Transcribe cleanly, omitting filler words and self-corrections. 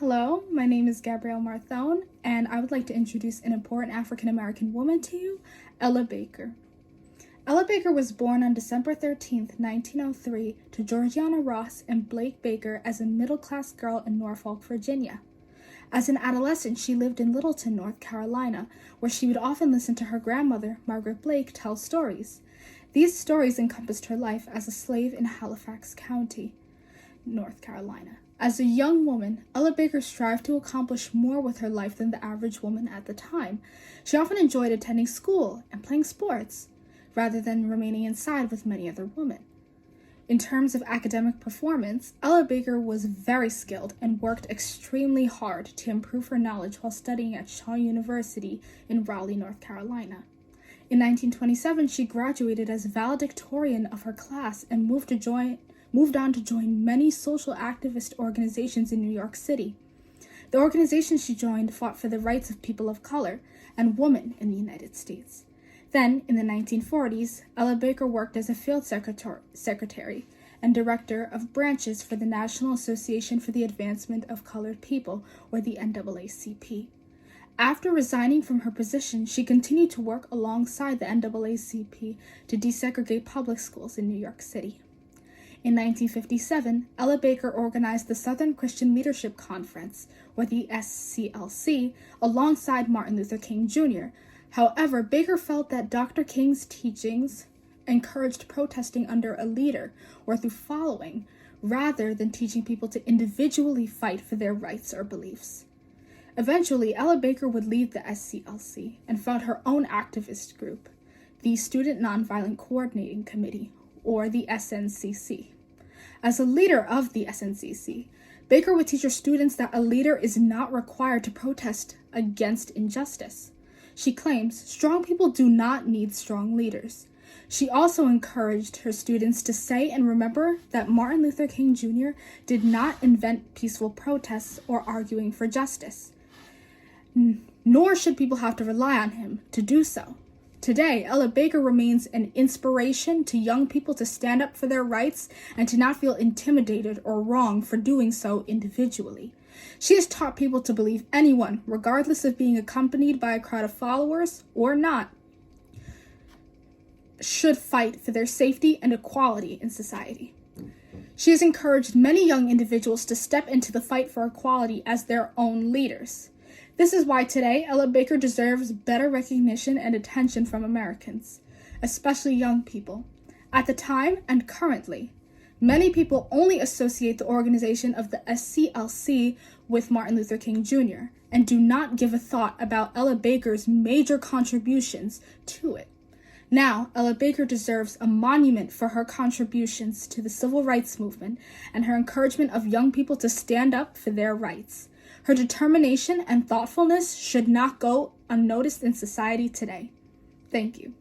Hello, my name is Gabrielle Marthone, and I would like to introduce an important African-American woman to you, Ella Baker. Ella Baker was born on December 13, 1903, to Georgiana Ross and Blake Baker as a middle-class girl in Norfolk, Virginia. As an adolescent, she lived in Littleton, North Carolina, where she would often listen to her grandmother, Margaret Blake, tell stories. These stories encompassed her life as a slave in Halifax County, North Carolina. As a young woman, Ella Baker strived to accomplish more with her life than the average woman at the time. She often enjoyed attending school and playing sports, rather than remaining inside with many other women. In terms of academic performance, Ella Baker was very skilled and worked extremely hard to improve her knowledge while studying at Shaw University in Raleigh, North Carolina. In 1927, she graduated as valedictorian of her class and moved on to join many social activist organizations in New York City. The organizations she joined fought for the rights of people of color and women in the United States. Then, in the 1940s, Ella Baker worked as a field secretary and director of branches for the National Association for the Advancement of Colored People, or the NAACP. After resigning from her position, she continued to work alongside the NAACP to desegregate public schools in New York City. In 1957, Ella Baker organized the Southern Christian Leadership Conference, or the SCLC, alongside Martin Luther King Jr. However, Baker felt that Dr. King's teachings encouraged protesting under a leader or through following, rather than teaching people to individually fight for their rights or beliefs. Eventually, Ella Baker would leave the SCLC and found her own activist group, the Student Nonviolent Coordinating Committee, or the SNCC. As a leader of the SNCC, Baker would teach her students that a leader is not required to protest against injustice. She claims strong people do not need strong leaders. She also encouraged her students to say and remember that Martin Luther King Jr. did not invent peaceful protests or arguing for justice, nor should people have to rely on him to do so. Today, Ella Baker remains an inspiration to young people to stand up for their rights and to not feel intimidated or wrong for doing so individually. She has taught people to believe anyone, regardless of being accompanied by a crowd of followers or not, should fight for their safety and equality in society. She has encouraged many young individuals to step into the fight for equality as their own leaders. This is why today Ella Baker deserves better recognition and attention from Americans, especially young people. At the time and currently, many people only associate the organization of the SCLC with Martin Luther King Jr. and do not give a thought about Ella Baker's major contributions to it. Now, Ella Baker deserves a monument for her contributions to the civil rights movement and her encouragement of young people to stand up for their rights. Her determination and thoughtfulness should not go unnoticed in society today. Thank you.